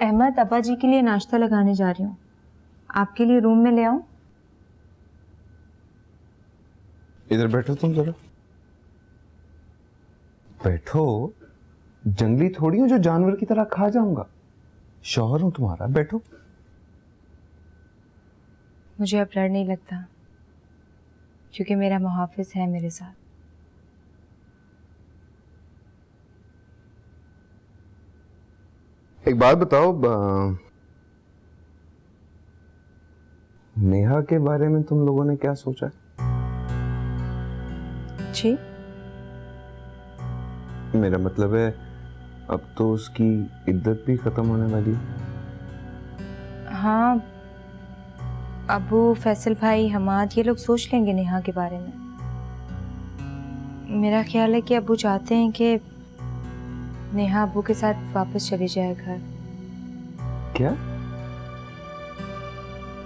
अहमद, अब्बा जी के लिए नाश्ता लगाने जा रही हूँ, आपके लिए रूम में ले आऊं? इधर बैठो, तुम जरा बैठो। जंगली थोड़ी हूं जो जानवर की तरह खा जाऊंगा। शौहर हूं तुम्हारा, बैठो। मुझे अब डर नहीं लगता क्योंकि मेरा मुहाफिज है मेरे साथ। एक बात बताओ, नेहा के बारे में तुम लोगों ने क्या सोचा? जी? मेरा मतलब है, अब तो उसकी इद्दत भी खत्म होने वाली है। हाँ, अबू, फैसल भाई, हमाद, ये लोग सोच लेंगे नेहा के बारे में। मेरा ख्याल है कि अबू चाहते हैं कि नेहा अबू के साथ वापस चली जाए घर। क्या?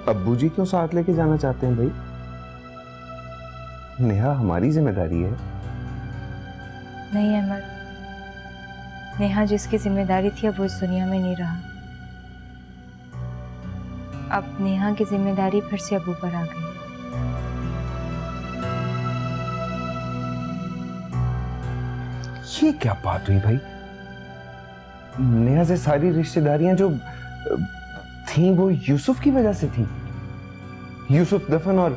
अब्बू जी क्यों साथ लेके जाना चाहते हैं भाई? नेहा हमारी जिम्मेदारी है। नहीं अहमद, नेहा जिसकी जिम्मेदारी थी अब वो इस दुनिया में नहीं रहा। अब नेहा की जिम्मेदारी फिर से अबू पर आ गई। ये क्या बात हुई भाई? नेहा से सारी रिश्तेदारियां जो थी वो यूसुफ की वजह से थी। यूसुफ दफन और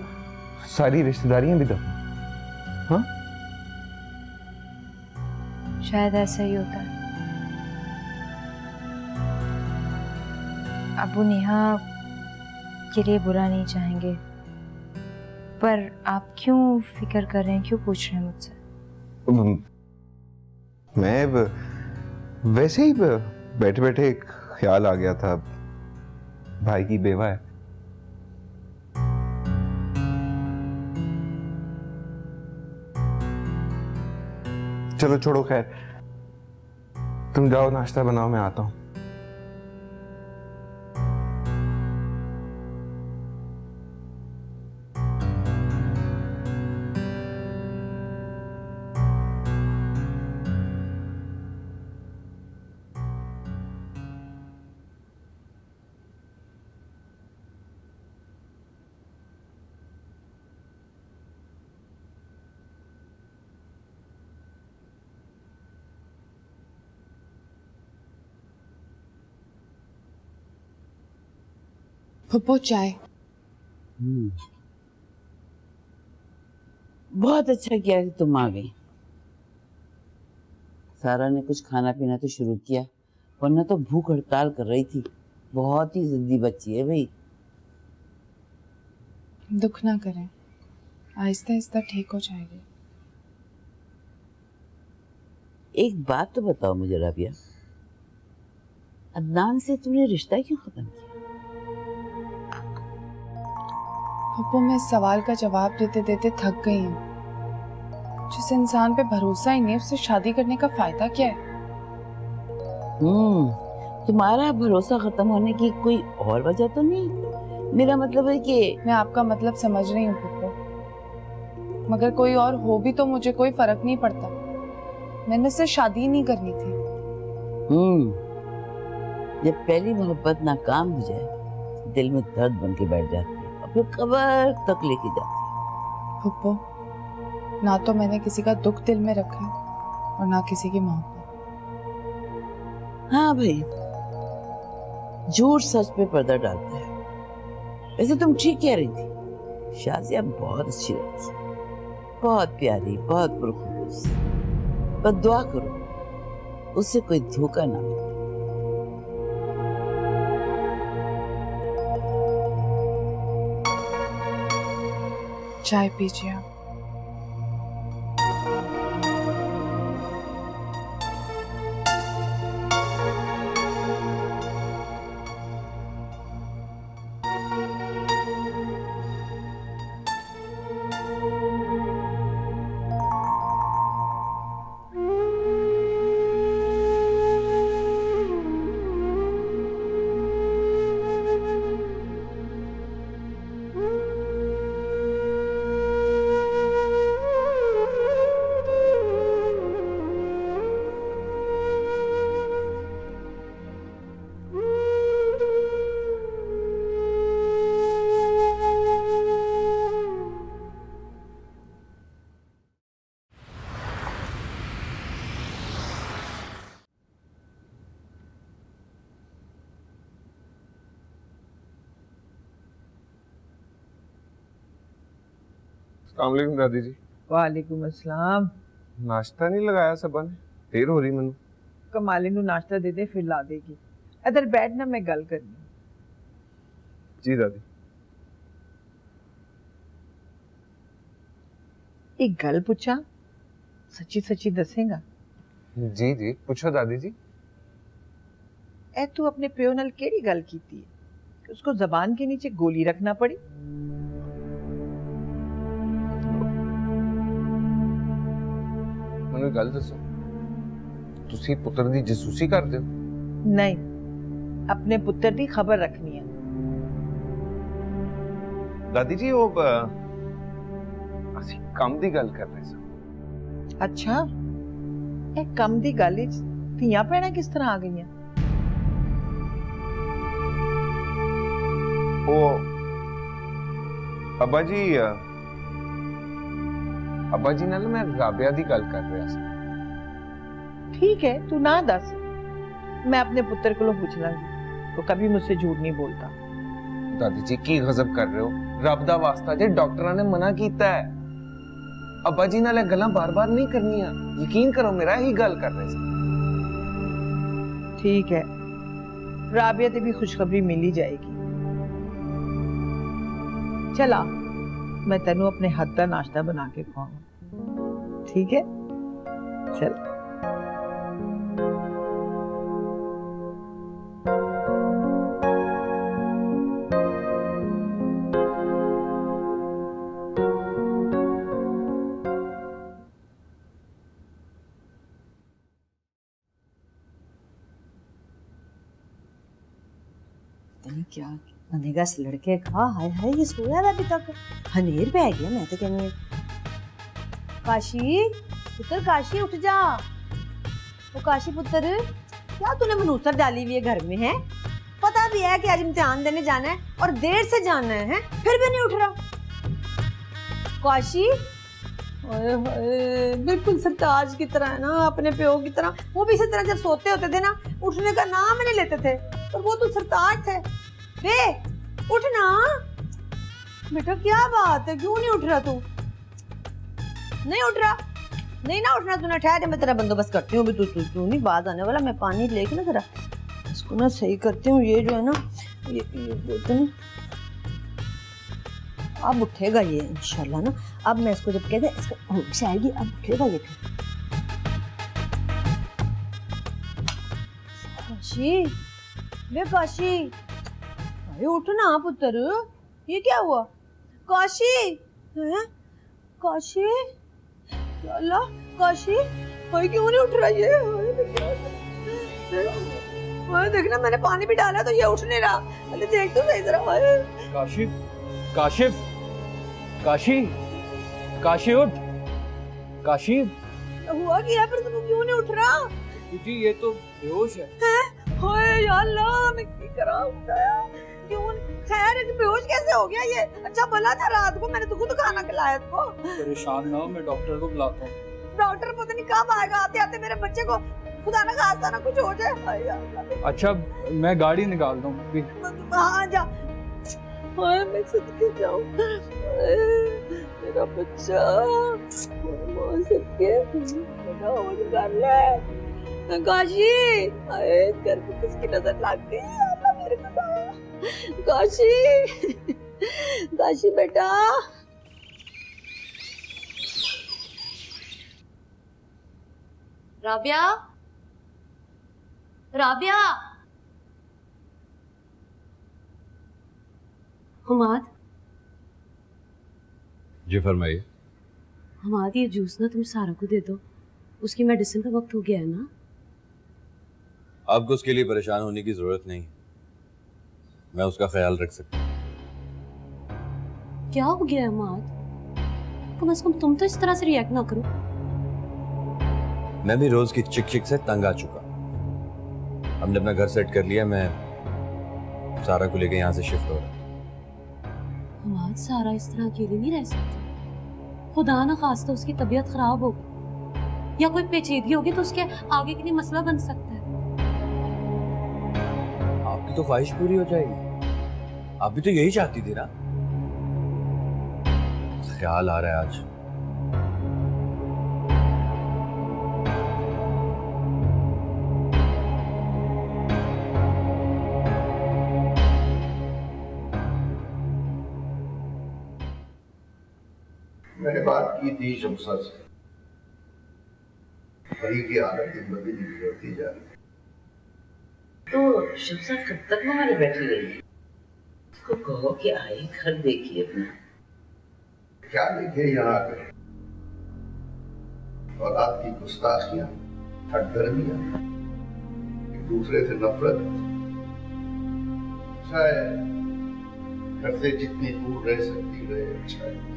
सारी रिश्तेदारियां भी दफन। हाँ, शायद ऐसा ही होता है। अबू नेहा के लिए बुरा नहीं चाहेंगे, पर आप क्यों फिक्र कर रहे हैं, क्यों पूछ रहे हैं मुझसे? मैं वैसे ही बैठे बैठे एक ख्याल आ गया था। भाई की बेवा है। चलो छोड़ो, खैर तुम जाओ, नाश्ता बनाओ, मैं आता हूं। फुप्पो चाय। बहुत अच्छा किया कि तुम आ गई। सारा ने कुछ खाना पीना तो शुरू किया, वरना तो भूख हड़ताल कर रही थी। बहुत ही जिद्दी बच्ची है भाई। दुख ना करें, आहिस्ता आहिस्ता ठीक हो जाएगी। एक बात तो बताओ मुझे राबिया, अदनान से तुमने रिश्ता क्यों खत्म किया? फुप्पो, मैं इस सवाल का जवाब देते देते थक गई हूँ। जिस इंसान पे भरोसा ही नहीं, उससे शादी करने का फायदा क्या है? तुम्हारा भरोसा खत्म होने की कोई और वजह तो नहीं? मेरा मतलब है कि मैं आपका मतलब समझ रही हूँ फुप्पो, मगर कोई और हो भी तो मुझे कोई फर्क नहीं पड़ता। मैंने उससे शादी नहीं करनी थी। जब पहली मोहब्बत नाकाम हो जाए, दिल में दर्द बन के बैठ जाती है और फिर कब्र तक लेके जाती है। फुप्पो, ना तो मैंने किसी का दुख दिल में रखा है और ना किसी की मोहब्बत। हाँ भाई, झूठ सच पे पर्दा डालता है। वैसे तुम ठीक कह रही थी, शाजिया बहुत अच्छी लड़की है, बहुत प्यारी, बहुत पुरखलूस। बस दुआ करो उससे कोई धोखा ना मिले। चाय पीजिए आप। अस्सलाम वालेकुम दादी जी। वालेकुम अस्सलाम। नाश्ता नहीं लगाया सबा ने, देर हो रही मैनू। कमाली नू नाश्ता दे दे फिर ला देगी। इधर बैठ ना, मैं गल करनी। जी दादी। एक गल पूछा, सच्ची सच्ची दसेगा? जी जी पूछो दादी जी। ए तू अपने प्यो नाल केड़ी गल कीती है कि उसको जबान के नीचे गोली रखना पड़ी? मैनू गल दसो, तुसी पुत्र दी जसूसी करदे हो? नहीं, अपने पुत्र दी खबर रखनी है। दादी जी वो ਅਸੀਂ ਕੰਮ ਦੀ ਗੱਲ ਕਰ ਰਹੇ ਸਾਂ। अच्छा, ए कम दी गल विच धीआं भैणां किस तरह आ गईयां? ਉਹ ਅੱਬਾ ਜੀ ਨਾਲ ਮੈਂ ਰਾਬਿਆ ਦੀ ਗੱਲ ਕਰ ਰਿਹਾ ਸੀ। ठीक है, तू ना दस, मैं अपने पुत्र को पूछ लांगी, वो कभी मुझसे झूठ नहीं बोलता। दादी जी की गजब कर रहे हो, रब दा वास्ता जे डॉक्टरां ने मना कीता है। अब्बा जी नाल गल्लां बार-बार नहीं करनियां, यकीन करो मेरा, यही गल कर रहे सी। ठीक है, राबिया ते भी खुशखबरी मिल ही जाएगी। चला, मैं तेनू अपने हाथ का नाश्ता बना के खुआऊं, ठीक है? चल। नहीं क्या बनेगा इस लड़के का। हाय हाय, ये सोया है अभी तक, हनेर पै गया। मैं तो कहनी काशी पुत्र, काशी उठ जा। वो काशी पुत्र, क्या तूने मनूसर डाली हुई है घर में? है पता भी है कि आज इम्तिहान देने जाना है और देर से जाना है, फिर भी नहीं उठ रहा। काशी ओए होए, बिल्कुल सरताज की तरह है ना, अपने प्यो की तरह। वो भी इसी तरह जब सोते होते थे ना, उठने का नाम नहीं लेते थे, पर वो तो सरताज थे। बे उठ ना बेटा, क्या बात है, क्यों नहीं उठ रहा तू? नहीं उठ रहा? नहीं ना उठना तूने, ठहर, मैं तेरा बंदोबस्त करती हूँ। तू तू तू नहीं बात आने वाला। मैं पानी लेके ना जरा इसको ना सही करती हूँ। ये जो है ना, ये बोलते ना, अब उठेगा ये इंशाल्लाह ना। अब मैं इसको जब कहते इसको होश आएगी, अब उठेगा ये। फिर काशी, बे काशी, अरे उठ ना पुत्र, ये क्या हुआ? काशी हैं? काशी, या अल्लाह, काशी भाई क्यों नहीं उठ रहा ये? हाय देखना, मैंने पानी भी डाला तो ये उठ नहीं रहा। अरे देख तो सही जरा। काशिफ, काशिफ, काशी, काशी उठ, काशी। हुआ क्या? फिर तुम क्यों नहीं उठ रहा? जी ये तो बेहोश है। हाय या अल्लाह, मैं क्या करा? उठाया क्यों? खैर है कि बेहोश कैसे हो गया ये? अच्छा भला था रात को मैंने तुमको तो खाना खिलाया इसको। परेशान ना हो, मैं डॉक्टर को बुलाता हूँ। डॉक्टर पता नहीं कब आएगा, आते आते मेरे बच्चे को खुदा ना खास्ता ना कुछ हो जाए। हाय या अल्लाह। अच्छा मैं गाड़ी निकालता हूँ। हाँ जा। हाय मैं सदके जाऊँ, मेरा बच्चा मां सदके बड़ा हो कर ले। काशी, अरे घर पे किसकी नजर लग गई? अल्लाह मेरे को बता। काशी, काशी बेटा। राबिया, राबिया। हमाद, जी फरमाइए। हमाद ये जूस ना तुम सारा को दे दो, उसकी मेडिसिन का वक्त हो गया है ना। आपको उसके लिए परेशान होने की जरूरत नहीं, मैं उसका ख्याल रख सकता हूँ। क्या हो गया है हमाद? कम से कम तुम तो इस तरह से रिएक्ट ना करो। मैं भी रोज की चिक चिक से तंग आ चुका। हमने अपना घर सेट कर लिया, मैं सारा को लेकर यहाँ से शिफ्ट हो रहा। हमाद सारा इस तरह अकेली नहीं रह सकती। खुदा ना खास्ता उसकी तबीयत खराब होगी या कोई पेचीदगी होगी तो उसके आगे के लिए मसला बन सकता है। आपकी तो ख्वाहिश पूरी हो जाएगी, आप भी तो यही चाहती थी ना। ख्याल आ रहा है आज। मैंने बात की थी शमसा से, भाई की हालत दिन ब दिन बिगड़ती जा रही है। तो शमसा कब तक हमारे बैठी रही? उसको कहो कि आए घर देखिए अपना। क्या देखे यहाँ आकर? औलाद की गुस्ताखियां, हटदर्मियां, एक दूसरे से नफरत। अच्छा है घर से जितनी दूर रह सकती रहे, अच्छा है।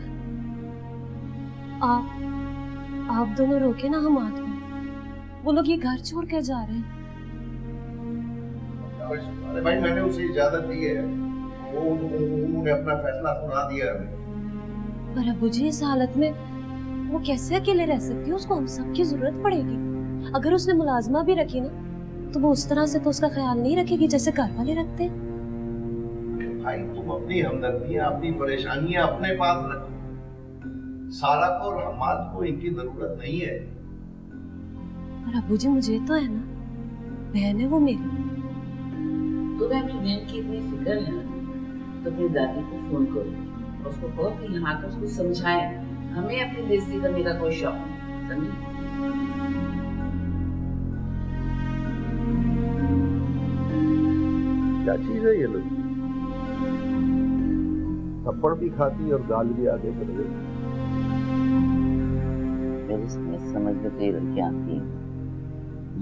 आप दोनों रोके ना हम आते हैं। वो लोग ये घर छोड़ कर जा रहे हैं। अरे भाई मैंने उसे इजाजत दी है, वो उन्होंने अपना फैसला सुना दिया हमें। पर अबू जी इस हालत में वो कैसे अकेले रह सकती है? उसको हम सबकी जरूरत पड़ेगी। अगर उसने मुलाजमा भी रखी ना तो वो उस तरह से तो उसका ख्याल नहीं रखेगी जैसे घर वाले रखते हैं। भाई तुम अपनी हमदर्दियां, अपनी परेशानियां अपने पास रखो। सारा को और हमाद को इनकी जरूरत नहीं है। और अबू जी मुझे तो है ना, बहन है वो मेरी। तुम्हें अपनी बहन की इतनी फिक्र है तो अपनी दादी को फोन करो, उसको कहो कि यहाँ आकर उसको समझाएं। हमें अपनी बेइज्जती करने का कोई शौक नहीं, समझी? क्या चीज है ये लोग? थप्पड़ भी खाती और गाल भी आगे कर देती। मेरी समझ में कई लड़कियां आती हैं।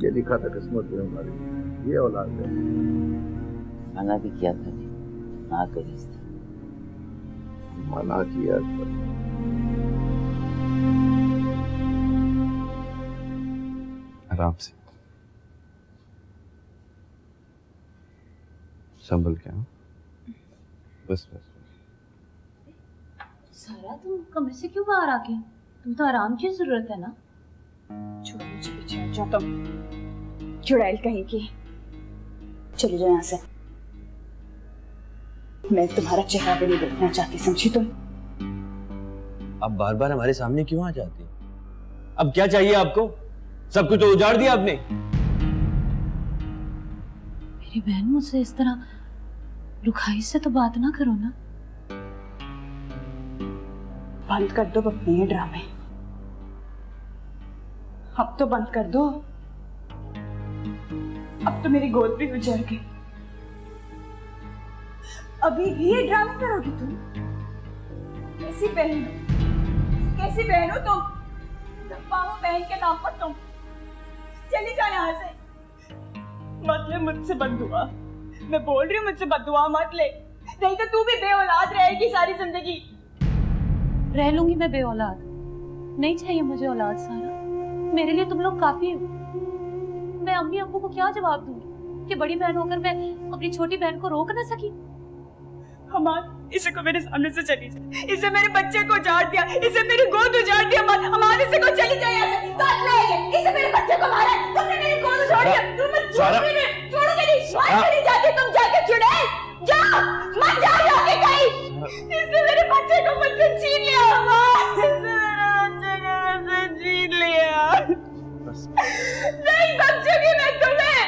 ये लिखा था किस्मत में हमारी, ये औलाद है। मना भी किया था ना करी, मना किया था। आराम से, संभल के। बस बस। सारा तुम कमरे से क्यों बाहर आके? तुम तो आराम की जरूरत है ना। छोड़ो मुझे, पीछे हट जाओ तुम, चुड़ैल कहीं की। चले जाओ यहाँ से, मैं तुम्हारा चेहरा भी नहीं देखना चाहती, समझी तुम? आप बार बार हमारे सामने क्यों आ जाती? अब क्या चाहिए आपको? सब कुछ तो उजाड़ दिया आपने। मेरी बहन, मुझसे इस तरह रुखाई से तो बात ना करो ना। बंद कर दो अपने ये ड्रामे, अब तो बंद कर दो। अब तो मेरी गोद भी गुजर गई, अभी भी ये ड्रामा करोगी तुम? कैसी बहन हो, कैसी बहन हो तुम? पाओ बहन के नाम पर तुम। चली जाओ यहाँ से, मत ले मुझसे बददुआ। मैं बोल रही हूँ मुझसे बददुआ मत ले, नहीं तो तू भी बेऔलाद रहेगी सारी जिंदगी। रह लूंगी मैं बेऔलाद, नहीं चाहिए मुझे औलाद। सारा मेरे लिए तुम लोग काफी हो। मैं अम्मी अब्बू को क्या जवाब दूंगी कि बड़ी बहन होकर मैं अपनी छोटी बहन को रोक ना सकी? हमार इसे को मेरे सामने से चली जाए, इसे मेरे बच्चे को उजाड़ दिया, इसे मेरी गोद उजाड़ दिया। हमारे से को चली जाए यहाँ से, काट लाएंगे। इसे मेरे बच्चे को मारा, तुमने मेरी गोद उजाड़ दिया। तुम मत छोड़ोगे नहीं, छोड़ोगे नहीं, मत चली जाती तुम। जाके चुड़ैल जाओ, मत जाओ जाके कहीं। इसने मेरे बच्चे को मुझसे छीन लिया, इसने मेरे बच्चे को मुझसे छीन लिया। नहीं बख्शूंगी मैं तुम्हें,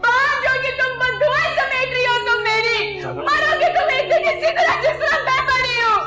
बाहर जाओगे तुम, बददुआएं समेट रही हो तुम मेरी। मरोगे तुम एक दिन इसी तरह जिस तरह मैं मरी हूँ।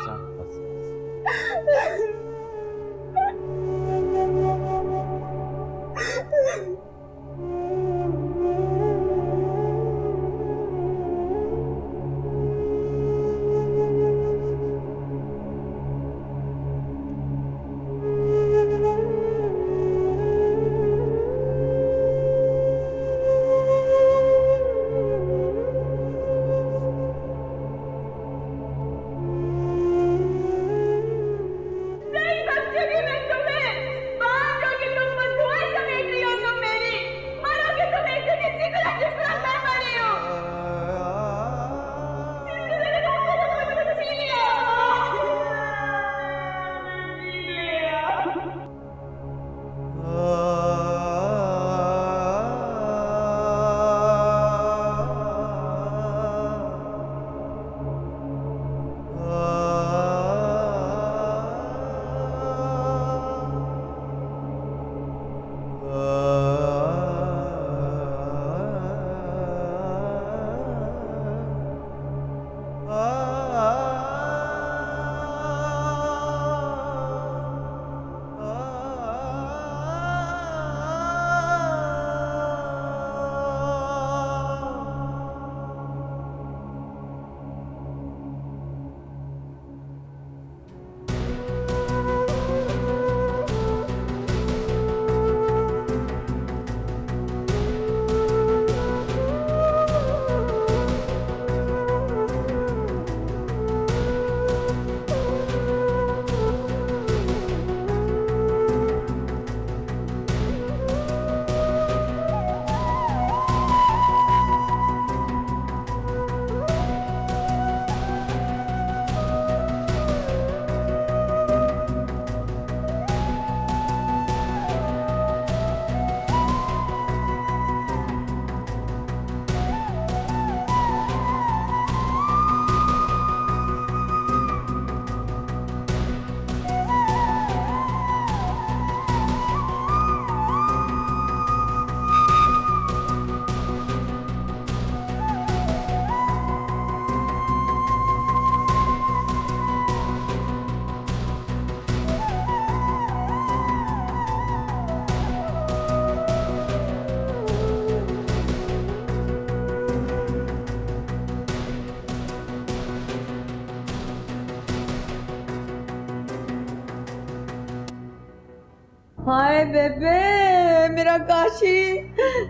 हाय बेबे मेरा काशी,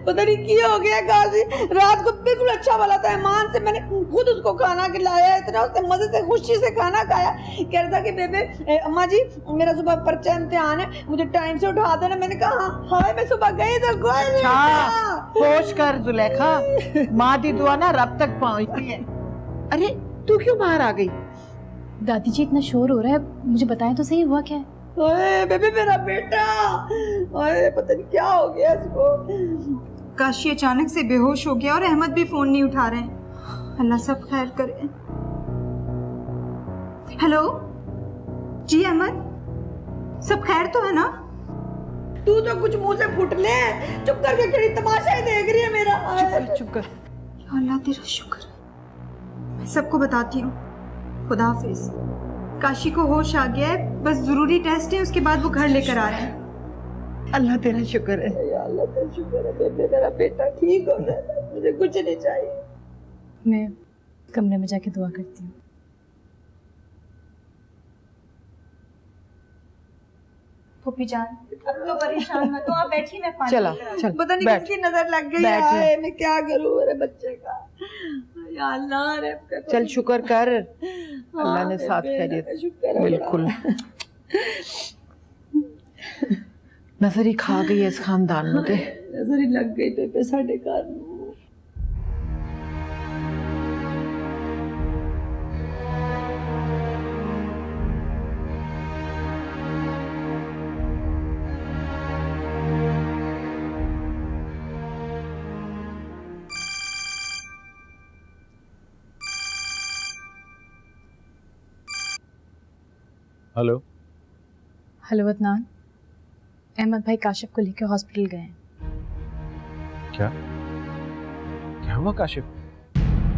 पता नहीं क्या हो गया काशी। रात को बिल्कुल अच्छा वाला था, ईमान से मैंने खुद उसको खाना खिलाया, इतना उसने मजे से खुशी से खाना खाया। कह रहा था कि बेबे अम्मा जी मेरा सुबह पर्चा इम्तिहान है, मुझे टाइम से उठा देना। मैंने कहा हाय मैं सुबह गई तो कोई नहीं था। होश कर जुलेखा, माँ की दुआ ना रब तक पहुंचती है। अरे तू क्यों बाहर आ गई? दादी जी इतना शोर हो रहा है, मुझे बताएं तो सही हुआ क्या है? ओए बेबे मेरा बेटा, ओए पता नहीं क्या हो गया इसको। काशी अचानक से बेहोश हो गया और अहमद भी फोन नहीं उठा रहे हैं। अल्लाह सब खैर करे। हेलो जी अहमद, सब खैर तो है ना? तू तो कुछ मुंह से फुट ले, चुप करके खड़ी तमाशा ही देख रही है मेरा। चुप कर। या अल्लाह तेरा शुक्र, मैं सबको बताती हूँ। खुदा हाफिज। काशी को होश आ गया है, बस जरूरी टेस्ट है, उसके बाद वो घर लेकर आ रहे हैं। अल्लाह तेरा शुक्र है। या अल्लाह तेरा शुक्र है बेबे, मेरा बेटा ठीक हो गया, मुझे कुछ नहीं चाहिए। मैं कमरे में जाके दुआ करती हूँ। फूफी जान अब तो परेशान मत हो, आप बैठिए, मैं पानी चला लेकर आती चल, हूँ। पता नहीं किसकी नजर लग गई बैठ ले। है, मैं क्या करूं मेरे बच्चे का। या अल्लाह रहम कर। चल शुक्र कर, अल्लाह ने साथ खैरियत। बिल्कुल नजर ही खा गई इस खानदान में। नजर ही लग गई बेबे साडे घर नूं। हेलो। हेलो अदनान, अहमद भाई काशिफ को लेकर हॉस्पिटल गए हैं। क्या क्या हुआ काशिफ?